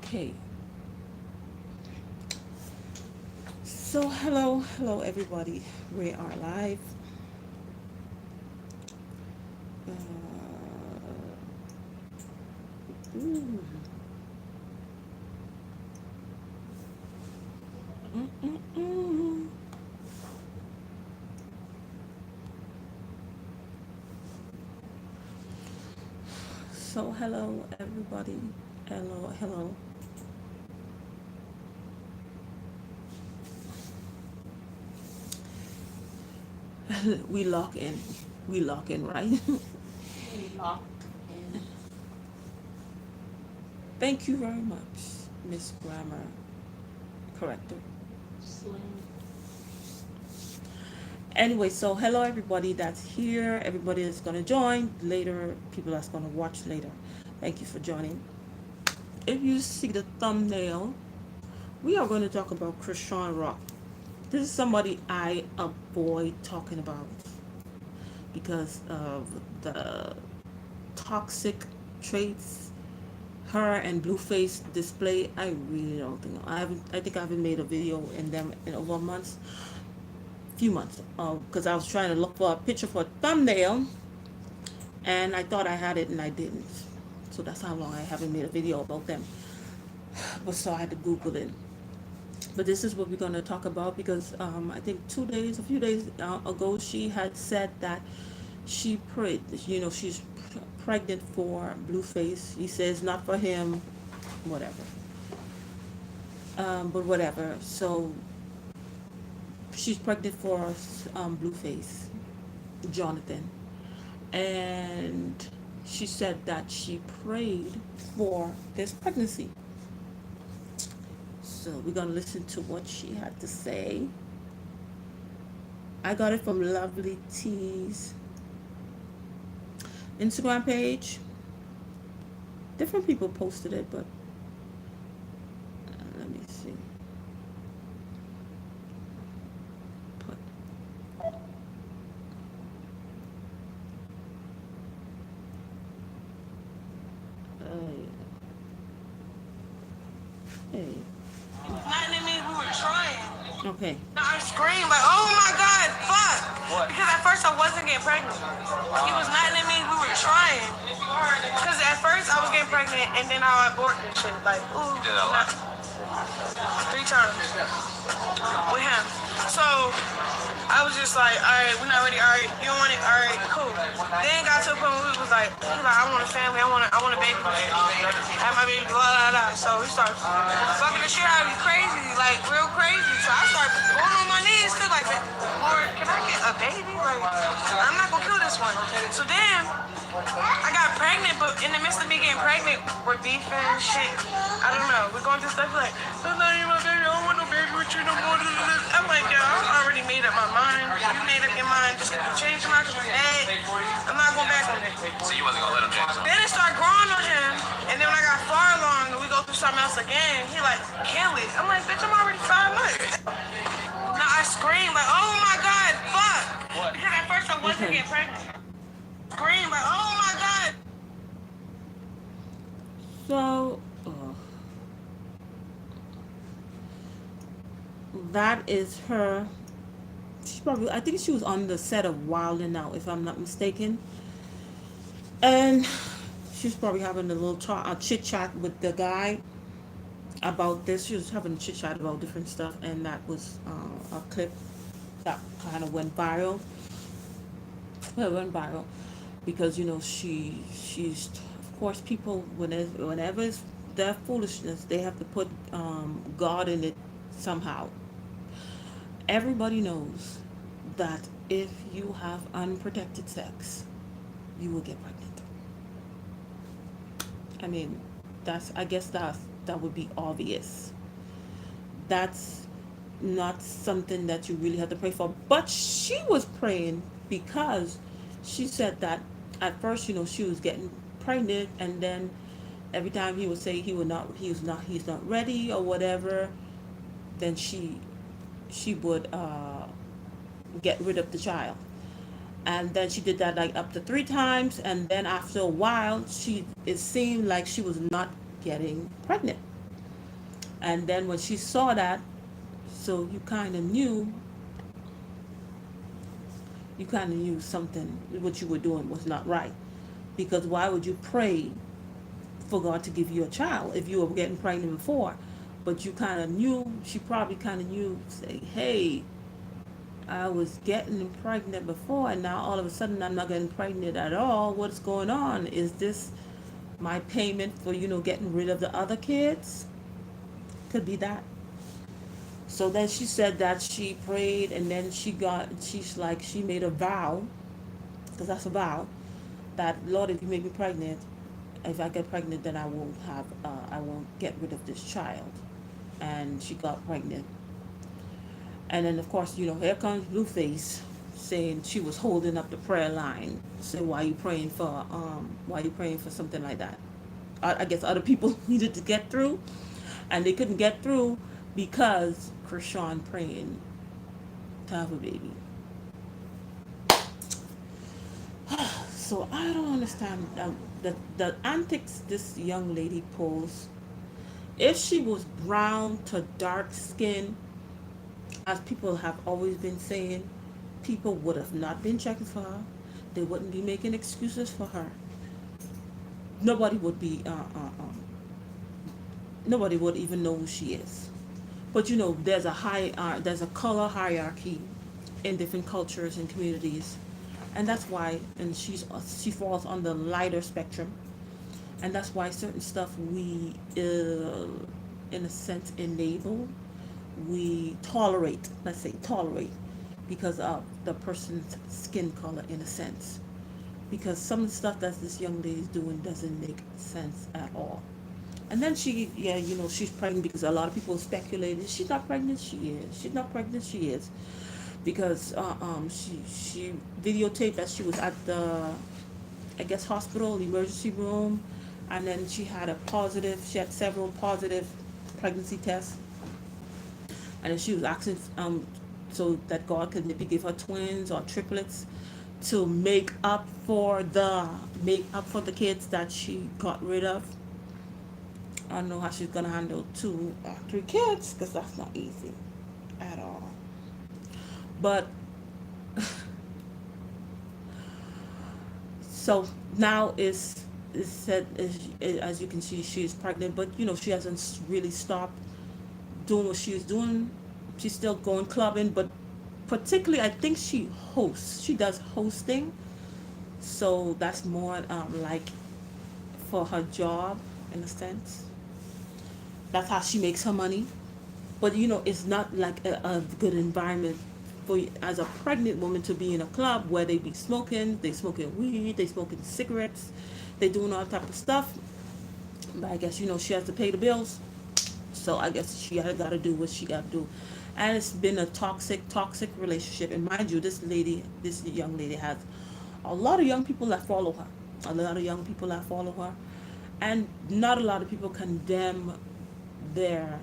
Okay. So hello everybody. We are live. Uh, ooh. Mm-mm-mm. So hello everybody. Hello. we lock in. We lock in, right? We locked in. Thank you very much, Miss Grammar Corrector. Slim. Anyway, so hello everybody that's here, everybody that's gonna join later, people that's gonna watch later. Thank you for joining. If you see the thumbnail, we are going to talk about Chrisean Rock. This is somebody I avoid talking about because of the toxic traits her and Blueface display. I really don't think I think I haven't made a video in them in over months, few months. Because I was trying to look for a picture for a thumbnail, and I thought I had it and I didn't. So that's how long I haven't made a video about them. But so I had to Google it. But this is what we're going to talk about because I think a few days ago, she had said that she prayed. She's pregnant for Blueface. He says not for him, whatever. But whatever. So she's pregnant for Blueface, Jonathan, and she said that she prayed for this pregnancy. So we're gonna listen to what she had to say. I got it from Lovely T's Instagram page. Different people posted it, but let me see. Put, hey, Nothing in me, we were trying. okay. I screamed like, oh my God, fuck. What? Because at first I wasn't getting pregnant. He was nothing in me, we were trying. Because at first I was getting pregnant and then I aborted and shit. Like, ooh, not, 3 times with him. So I was just like, all right, we're not ready. All right, you don't want it. All right, cool. Then got to a point where we was like, I want a family. I want a baby. Have my baby. Blah blah blah. So we started fucking the shit out of me crazy, like real crazy. So I started going on my knees, still like, Lord, can I get a baby? Like, I'm not gonna kill this one. So then I got pregnant, but in the midst of me getting pregnant, we're beefing and shit. I don't know. We're going through stuff like, that's not even my baby. I don't want no baby with you no more. I'm like, yo, I already made up my mind. You made up your mind. Just change your mind because you're mad. I'm not going back on it. So you wasn't gonna let him change something? Then it started growing on him. And then when I got far along and we go through something else again, he like, kill it. I'm like, bitch, I'm already 5 months. Now I scream like, oh my God, fuck. What? Because at first I wasn't getting pregnant. Scream like, oh my God. So that is her. She probably, I think she was on the set of Wild and Out, if I'm not mistaken, and she's probably having a little talk, a chit chat with the guy about this. She was having a chit chat about different stuff, and that was a clip that kind of went viral. Well, it went viral because she's of course people whenever it's their foolishness, they have to put God in it somehow. Everybody knows that if you have unprotected sex, you will get pregnant. I mean, I guess that would be obvious. That's not something that you really have to pray for. But she was praying because she said that at first, she was getting pregnant, and then every time he would say he's not ready or whatever, then she would get rid of the child. And then she did that like up to 3 times, and then after a while, it seemed like she was not getting pregnant. And then when she saw that, so you kind of knew something, what you were doing was not right. Because why would you pray for God to give you a child if you were getting pregnant before? But you kind of knew, she probably kind of knew, say, hey, I was getting pregnant before, and now all of a sudden I'm not getting pregnant at all. What's going on? Is this my payment for, getting rid of the other kids? Could be that. So then she said that she prayed, and then she made a vow, because that's a vow, that Lord, if you make me pregnant, if I get pregnant, then I won't get rid of this child. And she got pregnant. And then, of course, here comes Blueface saying she was holding up the prayer line. So why you praying for something like that? I guess other people needed to get through, and they couldn't get through because Chrisean praying to have a baby. So I don't understand the antics this young lady pulls. If she was brown to dark skin, as people have always been saying, people would have not been checking for her. They wouldn't be making excuses for her. Nobody would be, nobody would even know who she is. But there's a color hierarchy in different cultures and communities, and that's why. And she falls on the lighter spectrum, and that's why certain stuff we, in a sense, enable, we tolerate. Let's say tolerate, because of the person's skin color, in a sense. Because some of the stuff that this young lady is doing doesn't make sense at all. And then she's pregnant because a lot of people speculated she's not pregnant. She is. She's not pregnant. She is, because she videotaped that she was at the, I guess, hospital emergency room, and then she had she had several positive pregnancy tests, and then she was asking so that God could maybe give her twins or triplets to make up for the kids that she got rid of. I don't know how she's gonna handle 2 or 3 kids, because that's not easy at all. But so now is said, as you can see, she's pregnant, but she hasn't really stopped doing what she was doing. She's still going clubbing, but particularly I think she hosts. She does hosting, so that's more like for her job, in a sense. That's how she makes her money. But it's not like a good environment for as a pregnant woman to be in a club where they smoking weed, they smoking cigarettes, they doing all type of stuff. But I guess she has to pay the bills, so I guess she got to do what she got to do. And it's been a toxic relationship. And mind you, this young lady has a lot of young people that follow her, and not a lot of people condemn their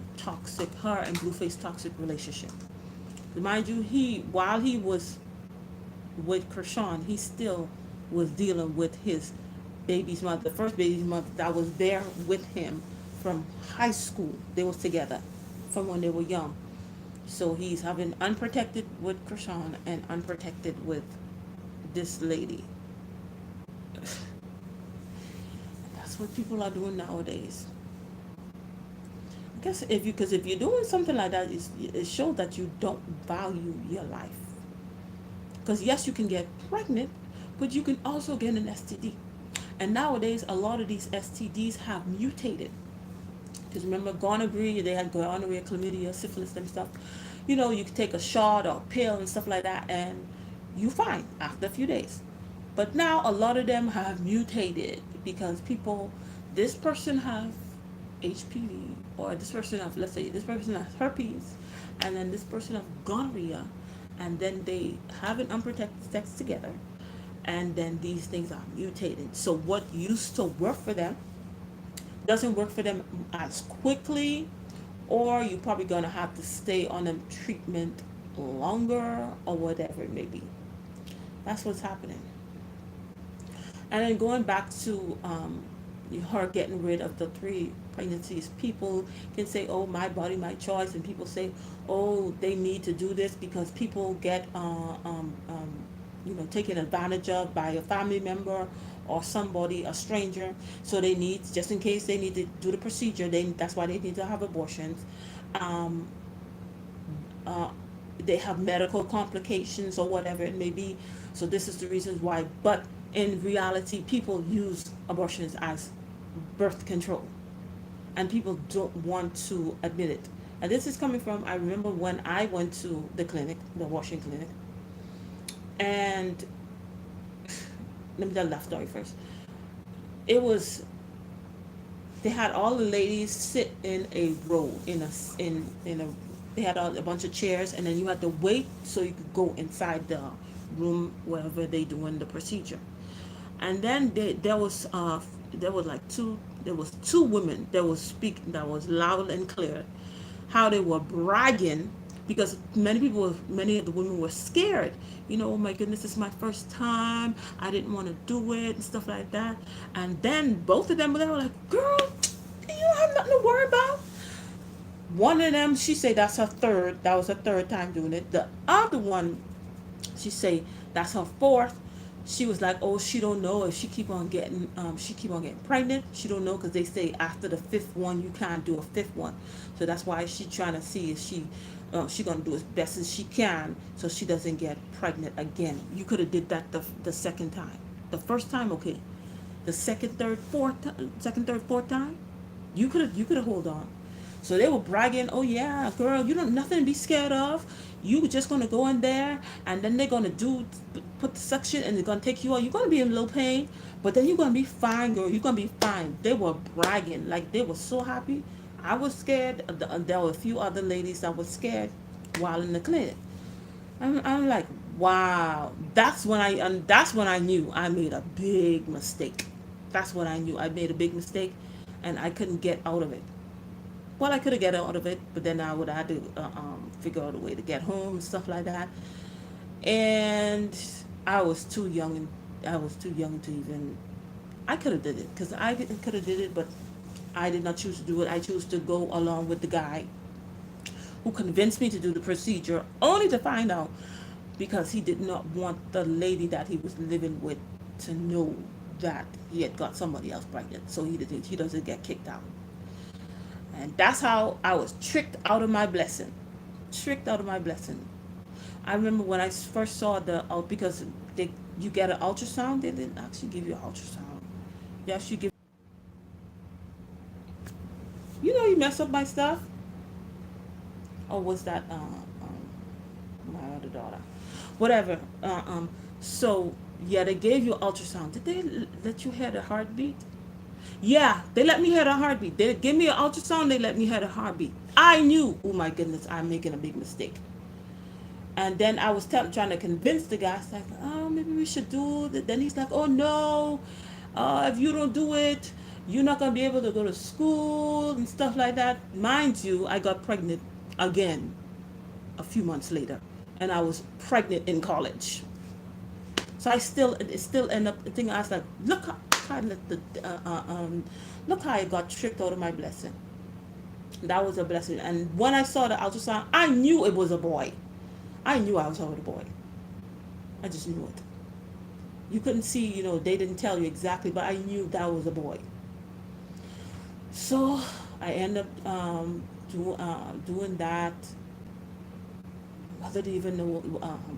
her and Blueface toxic relationship. Mind you, while he was with Chrisean, he still was dealing with his baby's mother, the first baby's mother that was there with him from high school. They was together from when they were young. So he's having unprotected with Chrisean and unprotected with this lady. That's what people are doing nowadays. I guess because if you're doing something like that, it shows that you don't value your life. Because yes, you can get pregnant, but you can also get an STD. And nowadays, a lot of these STDs have mutated. Because remember, gonorrhea, they had gonorrhea, chlamydia, syphilis, and stuff. You could take a shot or a pill and stuff like that, and you fine after a few days. But now a lot of them have mutated because this person have HPV, or this person have, let's say, this person has herpes, and then this person have gonorrhea, and then they have an unprotected sex together, and then these things are mutated. So what used to work for them doesn't work for them as quickly, or you're probably gonna have to stay on a treatment longer, or whatever it may be. That's what's happening. And then going back to her getting rid of the 3 pregnancies. People can say, "Oh, my body, my choice," and people say, "Oh, they need to do this because people get, taken advantage of by a family member or somebody, a stranger. So they need, just in case they need to do the procedure, that's why they need to have abortions. Um, uh, they have medical complications or whatever it may be. So this is the reasons why. But in reality, people use abortions as birth control, and people don't want to admit it. And this is coming from, I remember when I went to the clinic, the abortion clinic, and let me tell that story first. It was, they had all the ladies sit in a row, in a, they had a bunch of chairs, and then you had to wait so you could go inside the room wherever they doing the procedure. And then there was like two women that was speaking, that was loud and clear, how they were bragging, because many of the women were scared. Oh my goodness, this is my first time. I didn't want to do it and stuff like that. And then both of them, they were like, "Girl, you don't have nothing to worry about." One of them, she said that's her third. That was her third time doing it. The other one, she say that's her fourth. She was like, "Oh, she don't know if she keep on getting pregnant. She don't know because they say after the fifth one you can't do a fifth one. So that's why she trying to see if she gonna do as best as she can so she doesn't get pregnant again. You could have did that the second time. The first time, okay. The second, third, fourth time, you could have hold on. So they were bragging, "Oh yeah, girl, you don't nothing to be scared of. You just gonna go in there, and then they're gonna put the suction, and they're gonna take you out. You're gonna be in a little pain, but then you're gonna be fine, girl. You're gonna be fine." They were bragging like they were so happy. I was scared. There were a few other ladies that were scared while in the clinic. I'm like, wow. That's when I knew I made a big mistake. That's when I knew I made a big mistake, and I couldn't get out of it. Well, I could have get out of it, but then I would have had to figure out a way to get home and stuff like that. And I was too young, and I was too young to even. I could have did it because I could have did it, but I did not choose to do it. I chose to go along with the guy who convinced me to do the procedure, only to find out because he did not want the lady that he was living with to know that he had got somebody else pregnant, so he doesn't get kicked out. And that's how I was tricked out of my blessing. Tricked out of my blessing. I remember when I first saw because you get an ultrasound, they didn't actually give you an ultrasound. They actually give, you mess up my stuff. Or was that my other daughter? Whatever. So yeah, they gave you an ultrasound. Did they let you hear the heartbeat? Yeah, they let me hear the heartbeat. They give me an ultrasound. They let me hear the heartbeat. I knew, oh my goodness, I'm making a big mistake. And then I was trying to convince the guy, it's like, "Oh, maybe we should do it." Then he's like, "Oh no, if you don't do it, you're not gonna be able to go to school and stuff like that." Mind you, I got pregnant again a few months later, and I was pregnant in college. So it still end up thinking, I was like, how I let look how I got tricked out of my blessing. That was a blessing. And when I saw the ultrasound, I knew it was a boy. I knew I was having a boy. I just knew it. You couldn't see, they didn't tell you exactly, but I knew that was a boy. So I ended up doing that. I didn't even know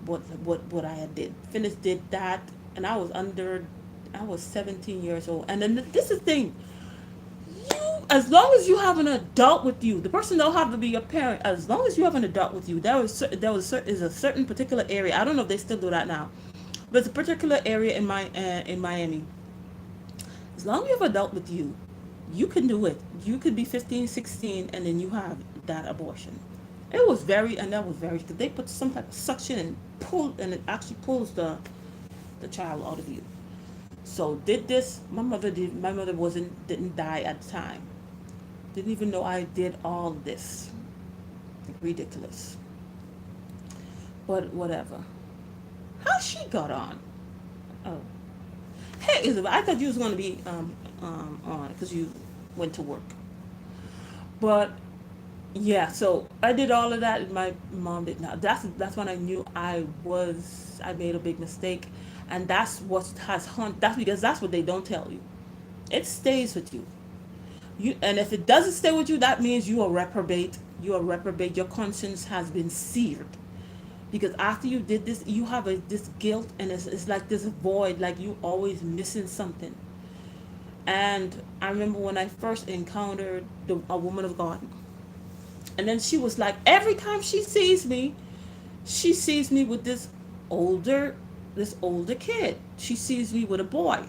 what I had did. Finished did that, and I was 17 years old. And then this is the thing. As long as you have an adult with you, the person don't have to be your parent. As long as you have an adult with you, is a certain particular area. I don't know if they still do that now, but it's a particular area in Miami. As long as you have an adult with you, you can do it. You could be 15, 16, and then you have that abortion. That was very good. They put some type of suction and pull, and it actually pulls the child out of you. So did this. My mother didn't die at the time. Didn't even know I did all this. Ridiculous. But whatever. How she got on? Oh, hey Isabel, I thought you was going to be on because you went to work. But yeah, so I did all of that, and my mom did not. That's when I knew I made a big mistake, and that's what has haunt. That's because that's what they don't tell you. It stays with you. And if it doesn't stay with you, that means you are reprobate. You are reprobate. Your conscience has been seared, because after you did this, you have this guilt, and it's like this void, like you always missing something. And I remember when I first encountered a woman of God, and then she was like, every time she sees me with older this older kid. She sees me with a boy,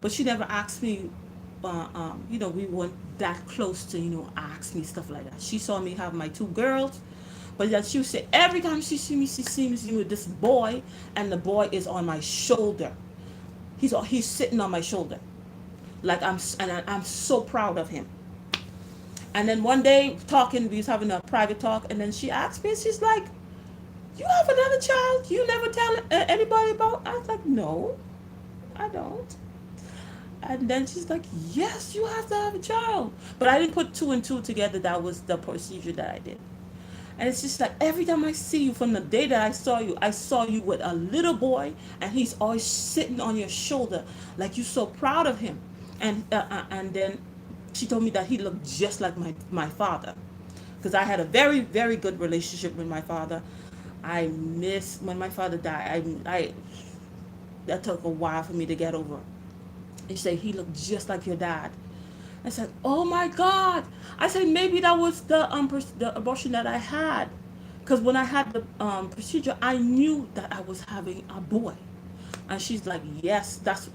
but she never asked me. We weren't that close to ask me stuff like that. She saw me have my two girls, but then she would say every time she sees me with this boy, and the boy is on my shoulder. He's sitting on my shoulder, like I'm so proud of him. And then one day, talking, we was having a private talk, and then she asked me, she's like, "You have another child? You never tell anybody about?" I was like, "No, I don't." And then she's like, "Yes, you have to have a child." But I didn't put two and two together. That was the procedure that I did. And it's just like every time I see you, from the day that I saw you with a little boy, and he's always sitting on your shoulder, like you're so proud of him. And then she told me that he looked just like my father, because I had a very very good relationship with my father. I miss when my father died. I That took a while for me to get over. And she said he looked just like your dad. I said, "Oh my God!" I said, "Maybe that was the abortion that I had, because when I had the procedure, I knew that I was having a boy." And she's like, "Yes, that's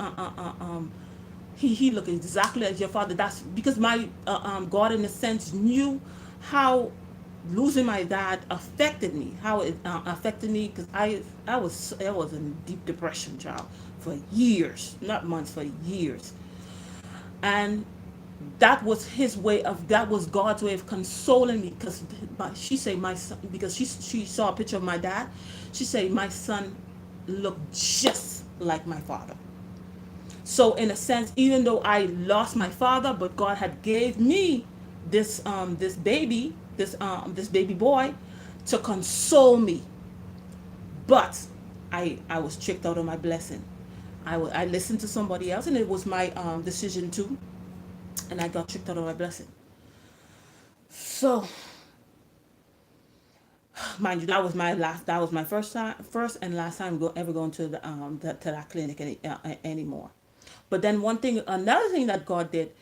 he looked exactly like your father." That's because my God, in a sense, knew how losing my dad affected me, how it affected me, because I was in deep depression, child, for years, not months, for years. And that was God's way of consoling me, because she said my son, because she saw a picture of my dad. She said my son looked just like my father. So in a sense, even though I lost my father, but God had gave me this baby boy to console me. But I was tricked out of my blessing. I listened to somebody else, and it was my decision too, and I got tricked out of my blessing. So, mind you, that was my first and last time ever going to to that clinic anymore. But then another thing that God did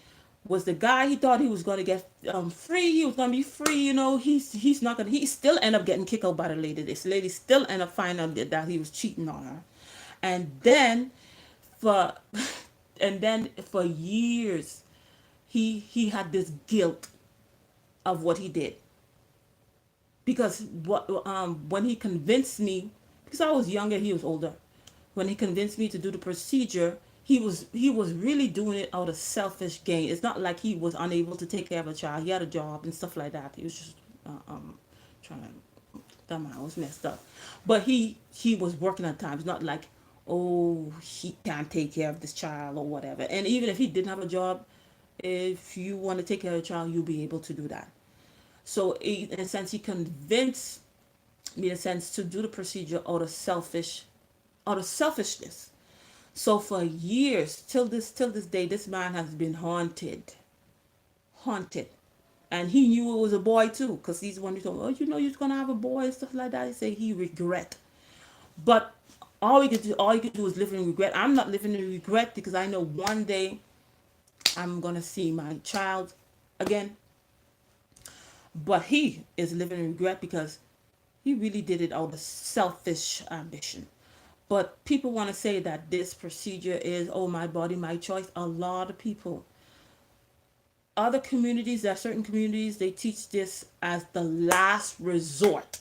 was, the guy, he thought he was going to get free. He was going to be free. He's not going. He still end up getting kicked out by the lady. This lady still end up finding out that he was cheating on her, and then for and then for years he had this guilt of what he did, because when he convinced me, because I was younger, he was older. When he convinced me to do the procedure, he was really doing it out of selfish gain. It's not like he was unable to take care of a child. He had a job and stuff like that. He was just trying to. That man was messed up, but he was working at times. Not like, oh, he can't take care of this child or whatever. And even if he didn't have a job, if you want to take care of a child, you'll be able to do that. So in a sense, he convinced me, in a sense, to do the procedure out of selfishness. So for years, till this day, this man has been haunted, and he knew it was a boy too, because he's the one who told me, "Oh, you're gonna have a boy," and stuff like that. He say he regret, but all he could do is live in regret. I'm not living in regret, because I know one day I'm gonna see my child again. But he is living in regret, because he really did it out of selfish ambition. But people want to say that this procedure is, oh, my body, my choice. A lot of people, other communities, there are certain communities, they teach this as the last resort.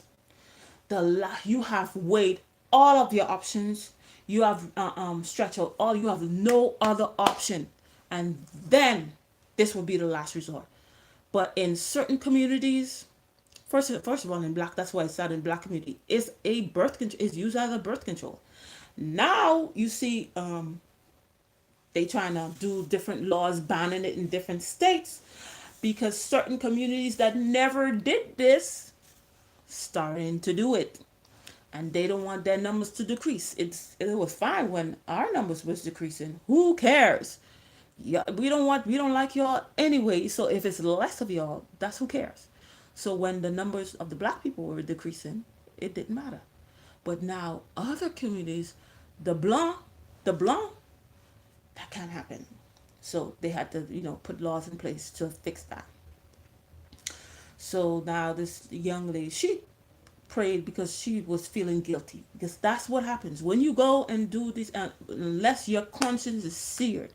You have weighed all of your options. You have stretched out all. You have no other option, and then this will be the last resort. But in certain communities, first of all, in black, that's why it's started in black community, is a birth control, is used as a birth control. Now you see, they trying to do different laws banning it in different states, because certain communities that never did this starting to do it, and they don't want their numbers to decrease. It was fine when our numbers was decreasing. Who cares? Yeah, we don't like y'all anyway. So if it's less of y'all, that's who cares. So when the numbers of the black people were decreasing, it didn't matter. But now other communities, the blanc, the blanc, that can't happen. So they had to, put laws in place to fix that. So now this young lady, she prayed because she was feeling guilty. Because that's what happens when you go and do this. Unless your conscience is seared,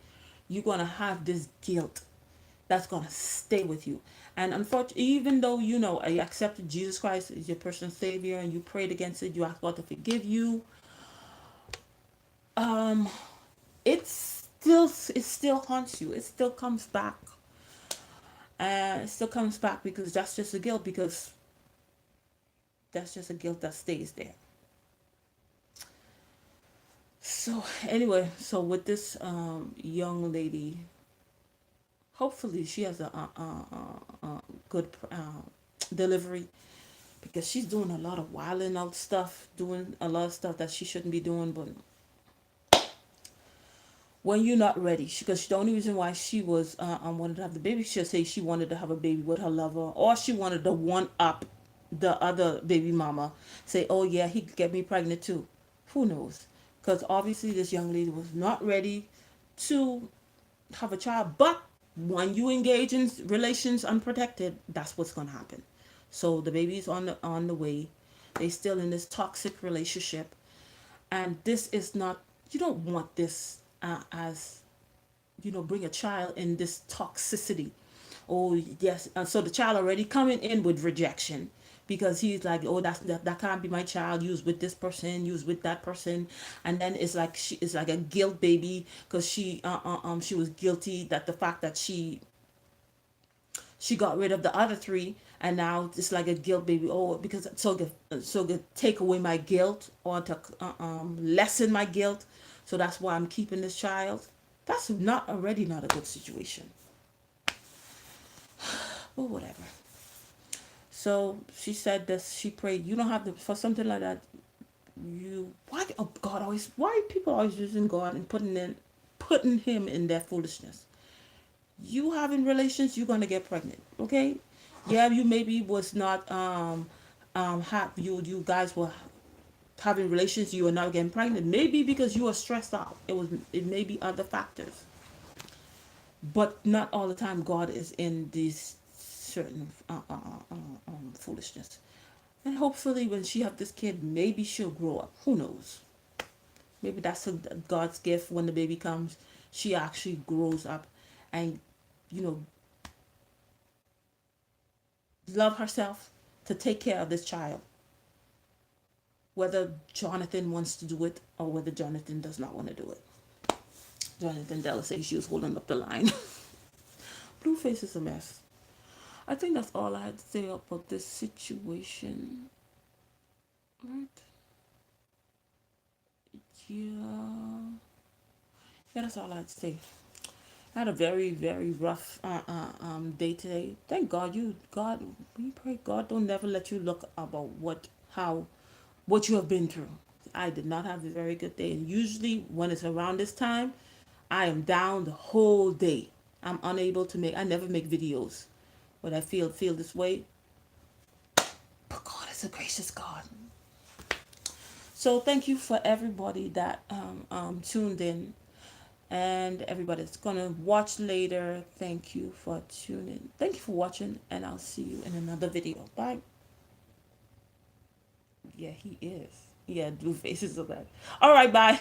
you're gonna have this guilt that's gonna stay with you. And unfortunately, even though you accepted Jesus Christ as your personal savior and you prayed against it, you asked God to forgive you. Um, it still haunts you. It still comes back, and it still comes back because that's just a guilt. Because that's just a guilt that stays there. So anyway, so with this young lady, hopefully she has a good delivery, because she's doing a lot of wilding out stuff, doing a lot of stuff that she shouldn't be doing. But when you're not ready, because the only reason why she was wanted to have the baby, she'll say she wanted to have a baby with her lover, or she wanted to one up the other baby mama, say, oh yeah, he could get me pregnant too. Who knows? Because obviously this young lady was not ready to have a child. But when you engage in relations unprotected, that's what's gonna happen. So the baby's on the way. They still in this toxic relationship, and this is not. You don't want this as bring a child in this toxicity. Oh yes, and so the child already coming in with rejection, because he's like, oh, that can't be my child. Use with this person, use with that person. And then it's like it's like a guilt baby, because she was guilty that the fact that she got rid of the other three, and now it's like a guilt baby. Oh, because so take away my guilt, or to lessen my guilt. So that's why I'm keeping this child. That's not a good situation. But whatever. So she said that she prayed. You don't have to, for something like that. Why? Oh God, always. Why people always using God and putting him in their foolishness? You having relations, you're gonna get pregnant. Okay? Yeah, you maybe was not you guys were having relations. You are not getting pregnant. Maybe because you were stressed out. It may be other factors. But not all the time God is in these certain foolishness. And hopefully when she have this kid, maybe she'll grow up. Who knows? Maybe that's God's gift. When the baby comes, she actually grows up and, you know, love herself to take care of this child. Whether Jonathan wants to do it or whether Jonathan does not want to do it. Jonathan Della says she was holding up the line. Blueface is a mess. I think that's all I had to say about this situation. Right? Yeah. Yeah, that's all I had to say. I had a very, very rough day today. Thank God we pray God don't never let you look about what you have been through. I did not have a very good day. And usually when it's around this time, I am down the whole day. I'm unable to I never make videos when I feel this way. But God is a gracious God. So thank you for everybody that tuned in, and everybody that's gonna watch later. Thank you for tuning. Thank you for watching, and I'll see you in another video. Bye. Yeah, he is. Yeah, blue faces of that. All right, bye.